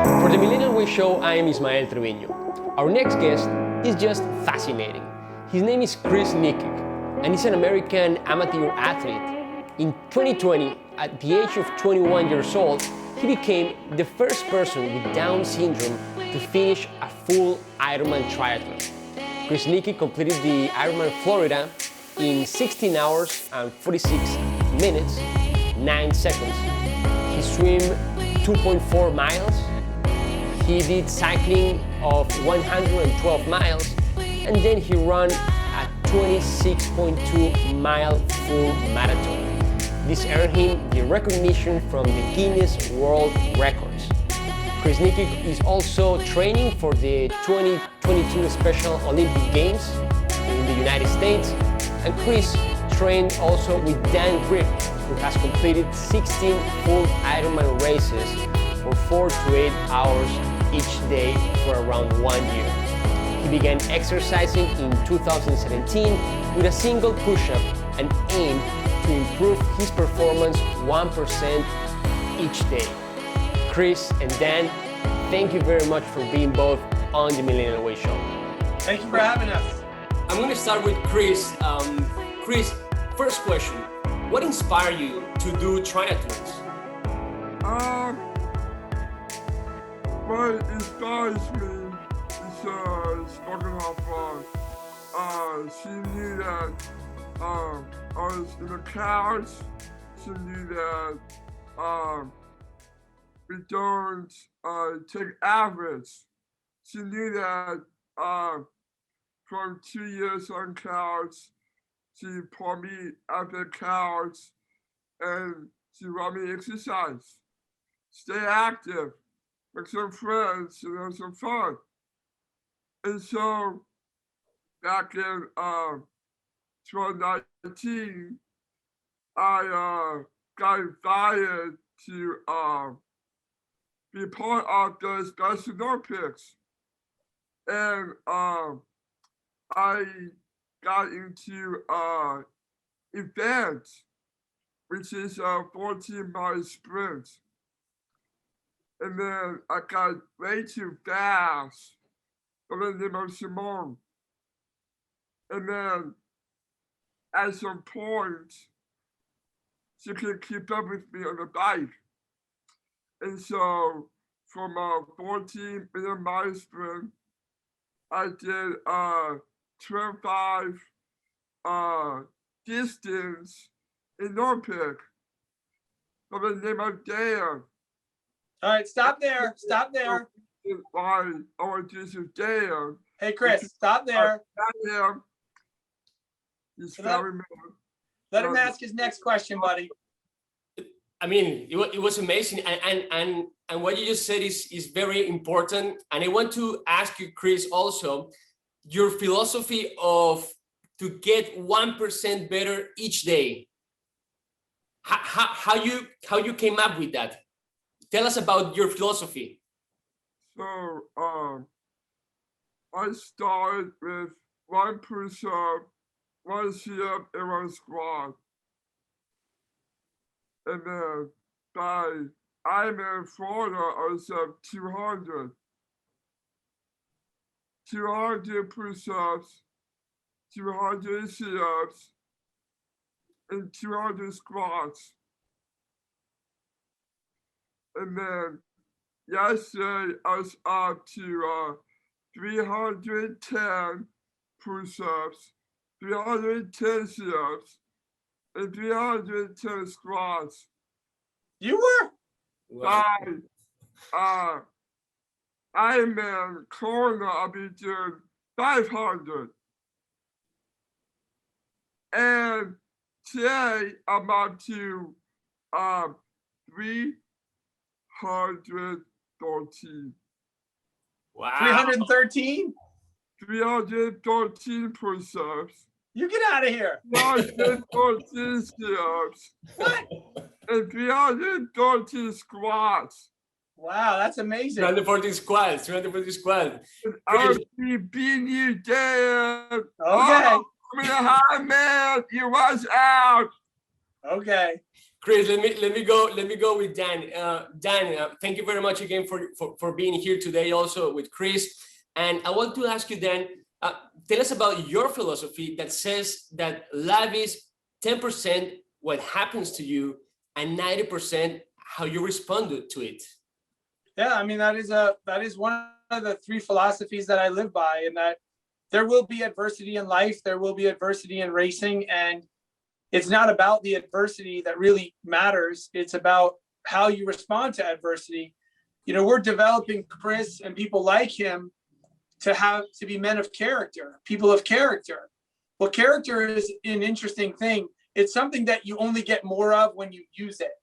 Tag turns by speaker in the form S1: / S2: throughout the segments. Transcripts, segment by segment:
S1: For the Millennial Way Show, I am Ismael Treviño. Our next guest is just fascinating. His name is Chris Nikic, and he's an American amateur athlete. In 2020, at the age of 21 years old, he became the first person with Down syndrome to finish a full Ironman triathlon. Chris Nikic completed the Ironman Florida in 16 hours and 46 minutes, 9 seconds. He swam 2.4 miles. He did cycling of 112 miles, and then he ran a 26.2 mile full marathon. This earned him the recognition from the Guinness World Records. Chris Nikic is also training for the 2022 Special Olympic Games in the United States, and Chris trained also with Dan Grieb, who has completed 16 full Ironman races for 4 to 8 hours each day for around 1 year. He began exercising in 2017 with a single push-up and aimed to improve his performance 1% each day. Chris and Dan, thank you very much for being both on the Millennial Way Show.
S2: Thank you for having us.
S1: I'm going to start with Chris. Chris, first question. What inspired you to do triathlons?
S3: What inspires me is smoking hot fun. She knew that I was in the clouds. She knew that we don't take average. She knew that from 2 years on clouds, she put me at the clouds and she want me exercise, stay active, make some friends, and have some fun. And so back in 2019, I got invited to be part of the Special Olympics. And I got into event, which is a 14-mile sprint. And then I got way too fast for the name of Simone. And then at some point, she couldn't keep up with me on the bike. And so from a 14-minute mile sprint, I did 25 distance in Olympic for the name of Dan.
S2: All right, stop there. Stop there.
S3: Why I want to do some Dan.
S2: Hey, Chris, stop there.
S3: He's
S2: Let him ask his next question, buddy.
S1: I mean, it was amazing, and what you just said is very important. And I want to ask you, Chris, also your philosophy of to get 1% better each day. How you came up with that? Tell us about your philosophy.
S3: So I started with 1 push-up, 1 sit-up, and 1 squat. And then by Ironman Florida, I was up 200. 200 push-ups, 200 sit-ups, and 200 squats. And then yesterday, I was up to 310 push-ups, 310 sit-ups, and 310 squats.
S2: You were?
S1: Wow.
S3: By Ironman Florida, I'll be doing 500. And today, I'm up to 313.
S1: Wow.
S2: 313?
S3: 313 push-ups.
S2: You get out of here.
S3: 313 sit-ups.
S2: What?
S3: And 313 squats.
S2: Wow, that's amazing.
S1: 240 squats. 240 squats.
S3: I'll be beating you down.
S2: Okay.
S3: Oh, I'm in a high man. You was out.
S2: Okay.
S1: Chris, let me go with Dan. Dan, thank you very much again for being here today, also with Chris. And I want to ask you, Dan, tell us about your philosophy that says that life is 10% what happens to you and 90% how you respond to it.
S2: Yeah, I mean, that is one of the three philosophies that I live by, and that there will be adversity in life, there will be adversity in racing, and it's not about the adversity that really matters. It's about how you respond to adversity. You know, we're developing Chris and people like him to be men of character, people of character. Well, character is an interesting thing. It's something that you only get more of when you use it.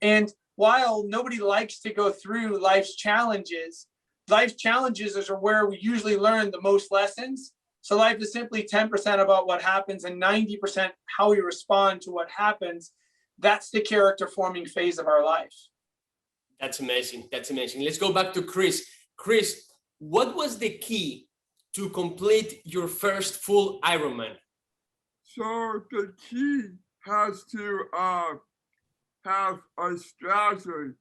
S2: And while nobody likes to go through life's challenges are where we usually learn the most lessons. So life is simply 10% about what happens and 90% how we respond to what happens. That's the character forming phase of our life.
S1: That's amazing. That's amazing. Let's go back to Chris. Chris, what was the key to complete your first full Ironman?
S3: So the key has to have a strategy.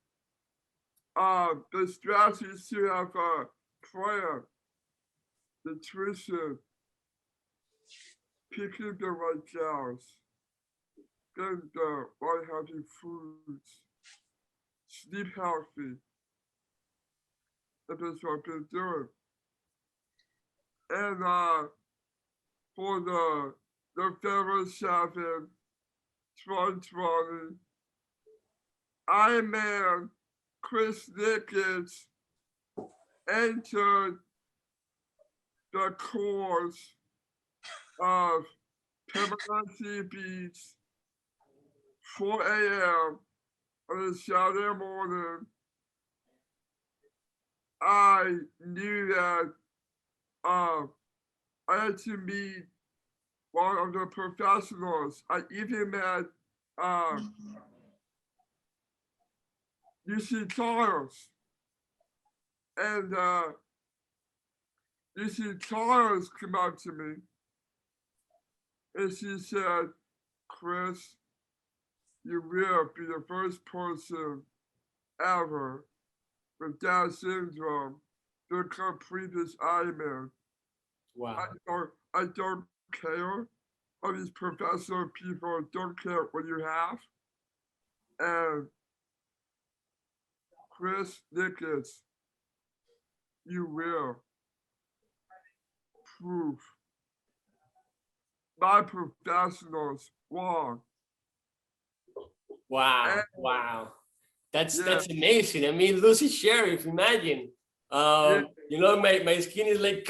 S3: The strategy is to have a plan, nutrition, picking the right cows, getting the right healthy foods, sleep healthy. That's what I've been doing. And for the November 7th, 2020, Ironman Chris Nikic entered the course of Permanente Beach, 4 a.m. on a Saturday morning. I knew that I had to meet one of the professionals. I even met UC Charles. And UC Charles came up to me and she said, Chris, you will be the first person ever with Down syndrome to complete this Ironman.
S1: Wow.
S3: I don't care. All these professional people don't care what you have. And Chris Nikic, you will prove my professionals wrong.
S1: Wow.
S3: And,
S1: wow. That's amazing. I mean, Lucy Sheriff, imagine. You know, my skin is like,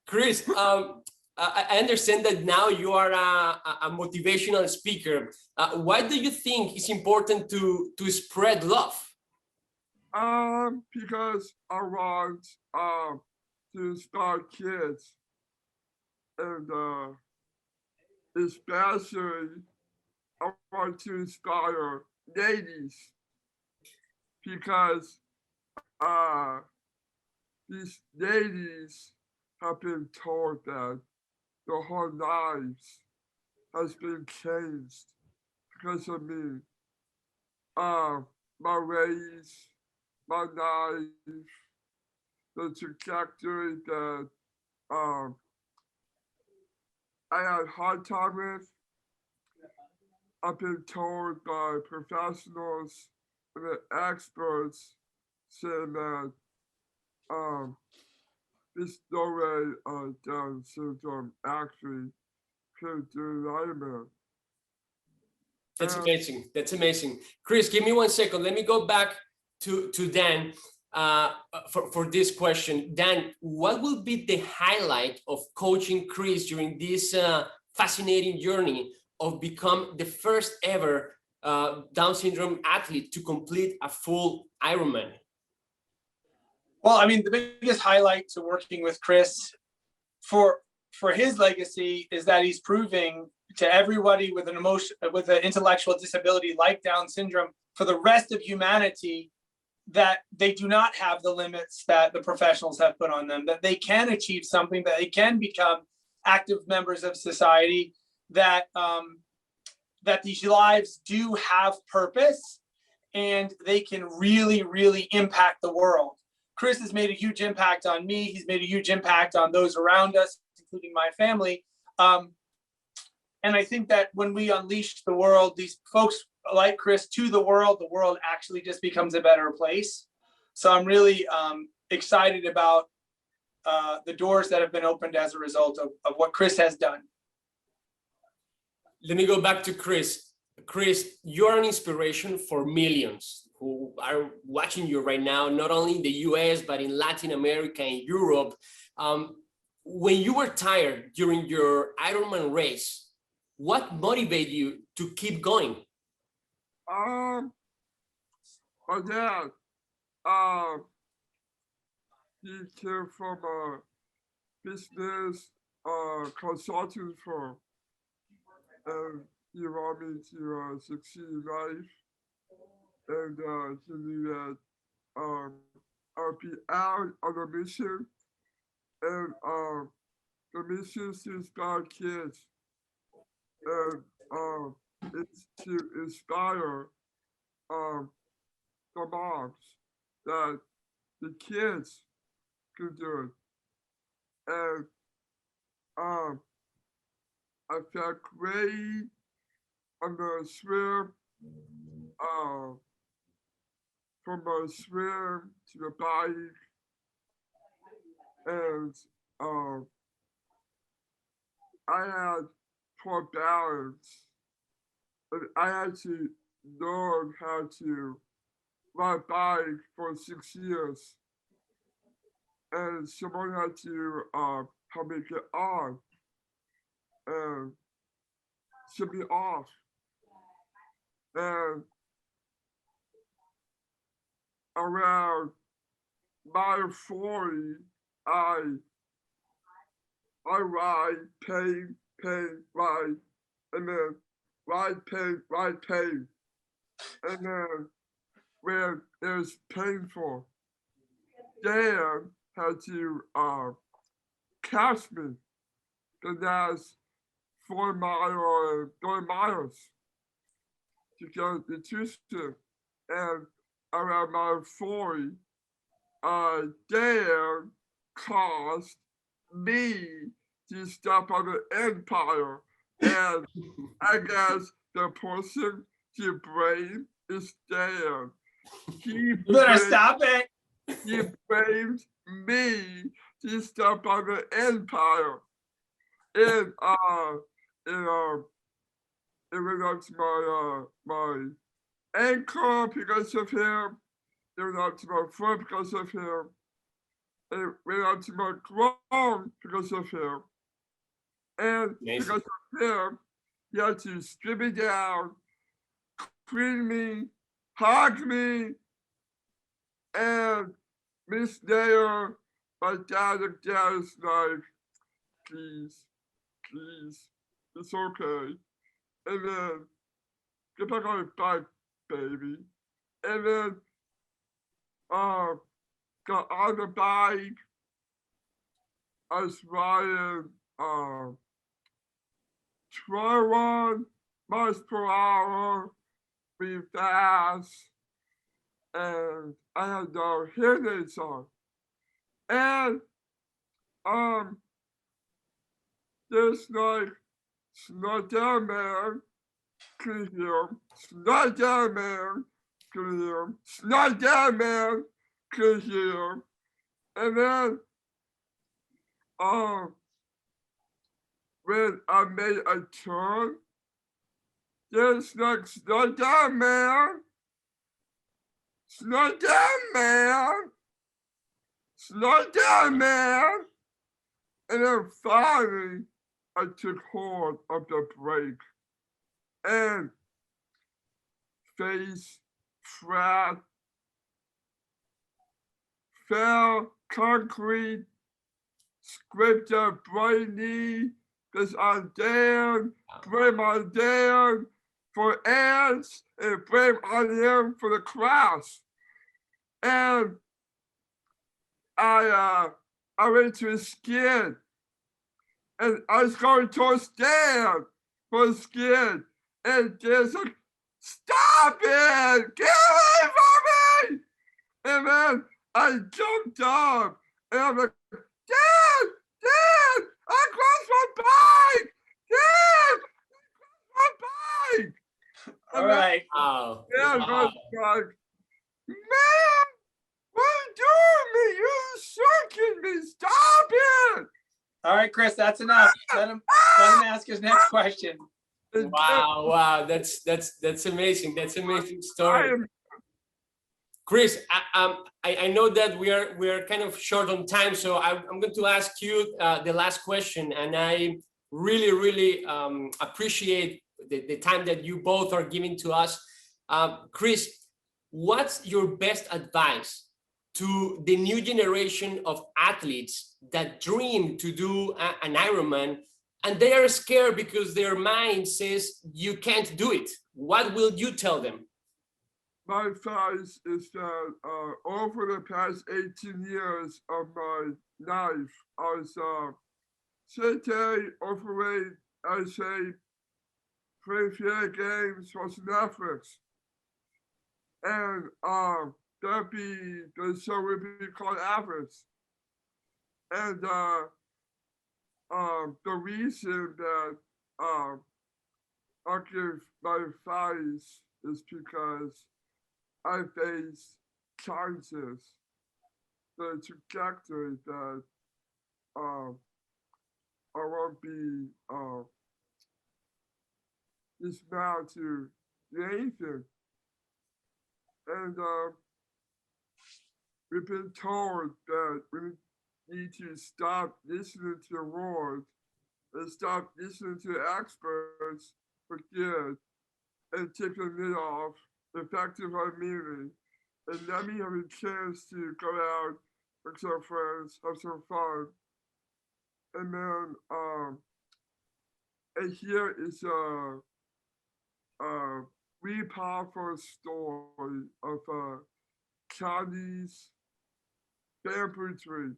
S1: Chris, I understand that now you are a motivational speaker. Why do you think it's important to spread love?
S3: Because I want to start kids, and especially I want to inspire ladies, because these ladies have been told that their whole lives has been changed because of me. My race, my life, the trajectory that I had a hard time with. I've been told by professionals and the experts saying that there's no way Down syndrome actually can do Ironman.
S1: That's amazing. That's amazing. Chris, give me 1 second. Let me go back to Dan for this question. Dan, what will be the highlight of coaching Chris during this fascinating journey of become the first ever Down syndrome athlete to complete a full Ironman?
S2: Well, I mean, the biggest highlight to working with Chris for his legacy is that he's proving to everybody with an intellectual disability like Down syndrome, for the rest of humanity, that they do not have the limits that the professionals have put on them, that they can achieve something, that they can become active members of society, that that these lives do have purpose and they can really, really impact the world. Chris has made a huge impact on me. He's made a huge impact on those around us, including my family. And I think that when we unleash the world, these folks like Chris to the world actually just becomes a better place. So I'm really excited about the doors that have been opened as a result of what Chris has done.
S1: Let me go back to Chris. Chris, you're an inspiration for millions who are watching you right now, not only in the US, but in Latin America and Europe. When you were tired during your Ironman race, what motivated you to keep going?
S3: My dad, he came from a business consulting firm, and he wanted me to succeed in life, and he knew that I'll be out on a mission, and the mission is to inspire kids, and it's to inspire the moms that the kids can do it. And I felt great on the swim, from the swim to the bike, and I had poor balance, and I had to learn how to ride bike for 6 years, and someone had to help me get on and ship me off. And around mile 40, I ride, pain, ride, and then ride, pain. And then when it was painful, Dan had to catch me the last 4 miles or 3 miles to get the nutrition. And around mile 40, Dan caused me to step on the empire. And I guess the person to blame is Dan.
S2: You better stop it.
S3: He blamed me to step on the empire. And it went up to my ankle because of him. It went up to my foot because of him. It went up to my groin because of him. And because of him, he had to strip me down, clean me, hug me, and Miss Nair, my dad is like, please, it's okay. And then, get back on your bike, baby. And then, got on the bike. I was riding 21 miles per hour, really fast. And I had no hearing aids on. And there's like Snowdown Man, can you hear him? Snowdown Man, can you hear him? Snowdown Man, can you hear him? And then when I made a turn, there's like Snowdown Man. Slow down, man. Slow down, man. And then finally, I took hold of the brake and face flat, fell concrete, scraped a bright knee, because I'm down, blame on Dan for ants, and blame on him for the crash. And I went to his skin, and I was going towards Dan for his skin, And Dan's like, stop it! Get away from me! And then I jumped up and I'm like, Dad! Dad! I crashed my bike! Dad! I crashed my bike!
S2: All right.
S1: Wow.
S3: Dad
S1: Wow.
S3: was like, man! What are you doing me? You're shooting me! Stop it!
S2: All right, Chris, that's enough. Let him ask his next question.
S3: And
S1: Wow, wow, that's amazing. That's amazing
S3: I
S1: story.
S3: am
S1: Chris, I know that we are kind of short on time, so I'm going to ask you the last question, and I really appreciate the time that you both are giving to us. Chris, what's your best advice to the new generation of athletes that dream to do an Ironman, and they are scared because their mind says you can't do it? What will you tell them?
S3: my advice is that over the past 18 years of my life, I was sedentary, overweight, I say, playing video games was an effort. And there'd be the show would be called average. And the reason that I give my advice is because I face challenges, the trajectory that I won't be dismount to anything. And we've been told that we need to stop listening to the world and stop listening to experts for good and take the lid off effective immunity and let me have a chance to go out with some friends, have some fun. And then and here is a really powerful story of a Chinese bamboo tree.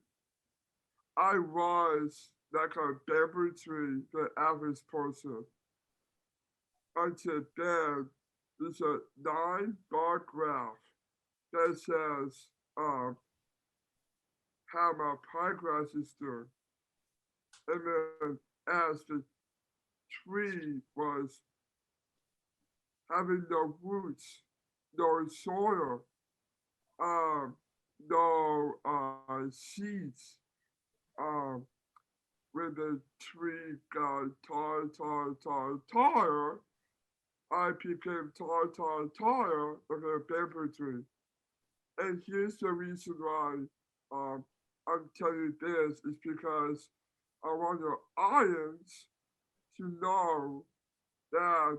S3: I was like a bamboo tree, the average person. Until then, there's a 9-bar graph that says how my progress is doing. And then as the tree was having no roots, no soil, no seeds, when the tree got taller, I became taller like a bamboo tree. And here's the reason why I'm telling you this is because I want your audience to know that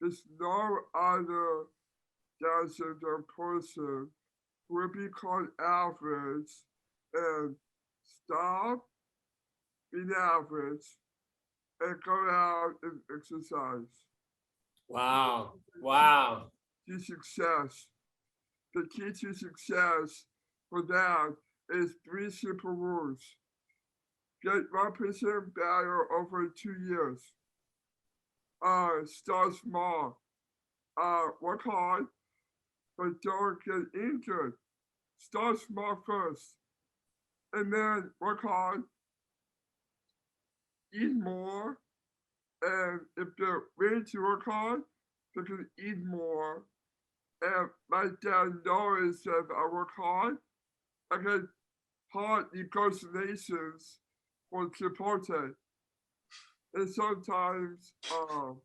S3: there's no other Down syndrome person who will be called average and stop being average and go out and exercise.
S1: Wow, wow.
S3: To success. The key to success for that is 3 simple rules. Get 1% better over 2 years. Start small. Work hard, but don't get injured. Start small first. And then work hard. Eat more. And if they're willing to work hard, they can eat more. And my dad knows that if I work hard, I get hard negotiations for Chipotle. And sometimes on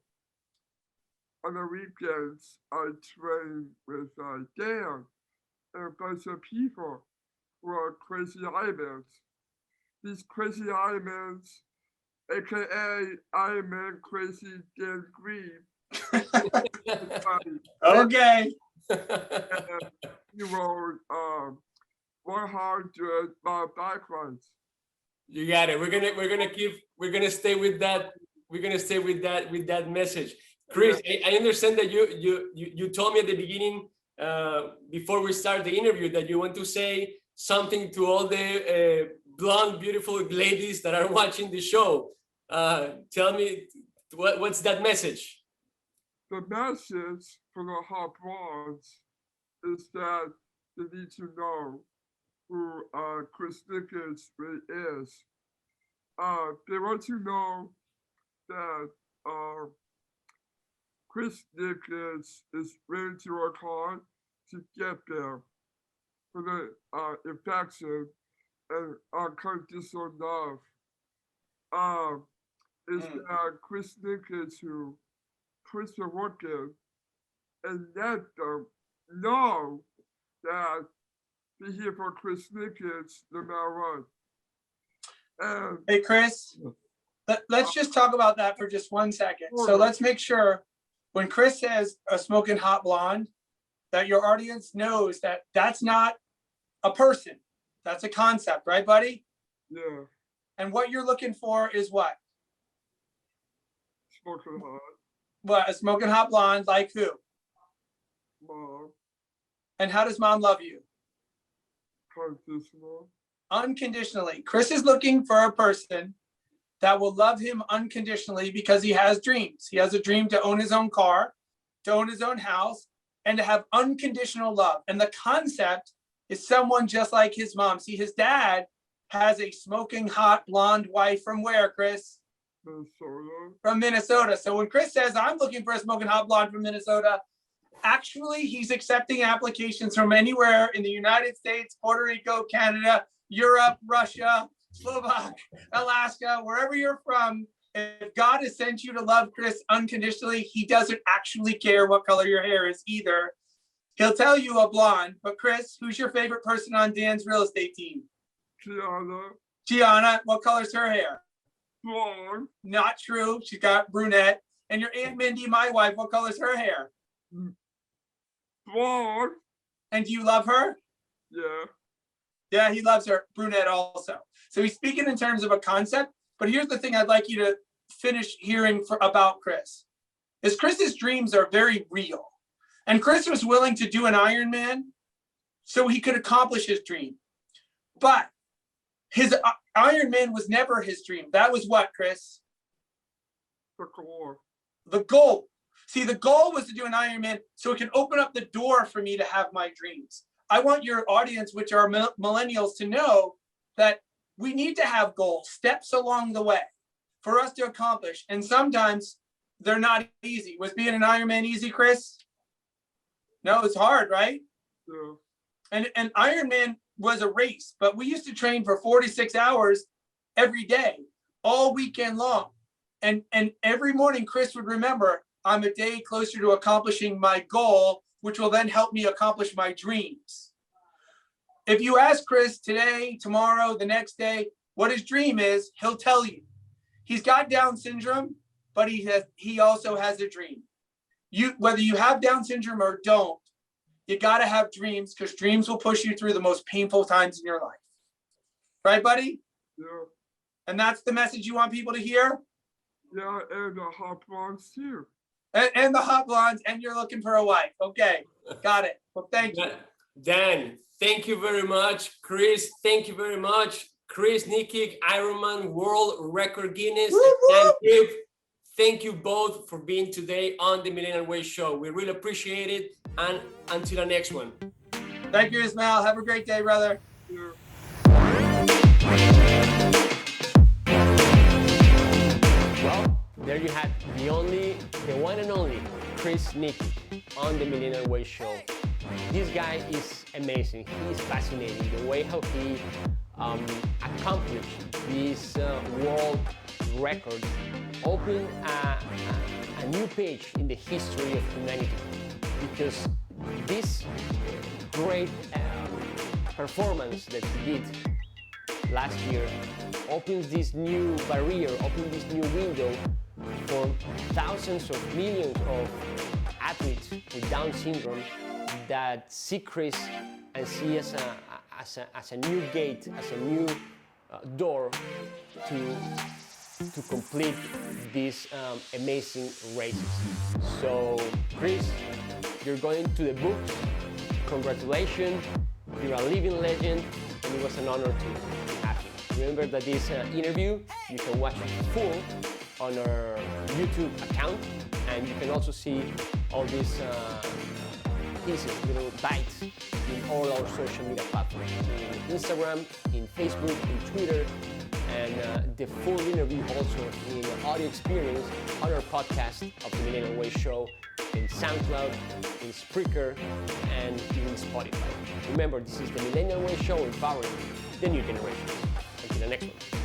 S3: the weekends, I train with Dan and a bunch of people who are crazy Ironmans. These crazy Ironmans, aka Ironman Crazy Dan Grieb.
S2: Okay.
S3: You wrote 100 bike rides.
S1: You got it. We're gonna stay with that. We're gonna stay with that message. Chris, I understand that you told me at the beginning, before we start the interview, that you want to say something to all the blonde, beautiful ladies that are watching the show. Tell me, What's that message?
S3: The message for the hot blondes is that they need to know who Chris Nikic really is. They want to know that Chris Nikic is willing to work hard to get there for the affection and unconditional love. Is Chris Nikic who puts the work in and let them know that they're here for Chris Nikic no matter what. And,
S2: Hey, Chris, let's just talk about that for just 1 second. So let's make sure when Chris says a smoking hot blonde, that your audience knows that that's not a person. That's a concept, right, buddy?
S3: yeah,
S2: And what you're looking for is what?
S3: smoking hot,
S2: What, a smoking hot blonde, like who?
S3: mom,
S2: And how does mom love you?
S3: conditional,
S2: Unconditionally. Chris is looking for a person that will love him unconditionally because he has dreams. He has a dream to own his own car, to own his own house, and to have unconditional love. And the concept is someone just like his mom. See, his dad has a smoking hot blonde wife from where, Chris?
S3: Minnesota,
S2: From Minnesota. So when Chris says, I'm looking for a smoking hot blonde from Minnesota, actually, he's accepting applications from anywhere in the United States, Puerto Rico, Canada, Europe, Russia, Slovak, Alaska, wherever you're from. If God has sent you to love Chris unconditionally, he doesn't actually care what color your hair is either. He'll tell you a blonde. But Chris, who's your favorite person on Dan's real estate team? Gianna, what color's her hair?
S3: blonde,
S2: Not true. She's got brunette. And your Aunt Mindy, my wife, what color's her hair?
S3: blonde,
S2: And do you love her?
S3: yeah,
S2: Yeah, he loves her brunette also. So he's speaking in terms of a concept. But here's the thing I'd like you to finish hearing about Chris. Is Chris's dreams are very real. And Chris was willing to do an Ironman so he could accomplish his dream. But his Ironman was never his dream. That was what, Chris?
S3: the core,
S2: The goal. See, the goal was to do an Ironman so it can open up the door for me to have my dreams. I want your audience, which are millennials, to know that we need to have goals, steps along the way for us to accomplish. And sometimes they're not easy. Was being an Ironman easy, Chris? No, it's hard, right?
S3: yeah,
S2: And Ironman was a race, but we used to train for 46 hours every day, all weekend long. And every morning, Chris would remember, I'm a day closer to accomplishing my goal, which will then help me accomplish my dreams. If you ask Chris today, tomorrow, the next day, what his dream is, he'll tell you. He's got Down syndrome, but he also has a dream. Whether you have Down syndrome or don't, you got to have dreams, because dreams will push you through the most painful times in your life. Right, buddy?
S3: yeah,
S2: And that's the message you want people to hear?
S3: yeah, and the hot blondes too.
S2: And the hot blondes, and you're looking for a wife. Okay, got it. Well, thank you.
S1: Dan, thank you very much. Chris, thank you very much. Chris Nikic, Ironman World Record Guinness, and Dan Grieb, thank you both for being today on the Millennial Way Show. We really appreciate it. And until the next one.
S2: Thank you, Ismail. Have a great day, brother.
S3: Yeah.
S1: Well, there you have the one and only Chris Nikic on the Millennial Way Show. This guy is amazing. He is fascinating. The way how he accomplished this world record opened a new page in the history of humanity, because this great performance that he did last year opens this new barrier, opens this new window for thousands of millions of athletes with Down syndrome that see Chris and see as a new gate, as a new door to complete these amazing races. So Chris, you're going to the books. Congratulations, you're a living legend, and it was an honor to have you. Remember that this interview, you can watch it full on our YouTube account, and you can also see all these pieces, little bites in all our social media platforms, in Instagram, in Facebook, in Twitter, and the full interview also in audio experience on our podcast of the Millennial Way Show in SoundCloud, in Spreaker, and in Spotify. Remember, this is the Millennial Way Show empowering the new generation. Until the next one.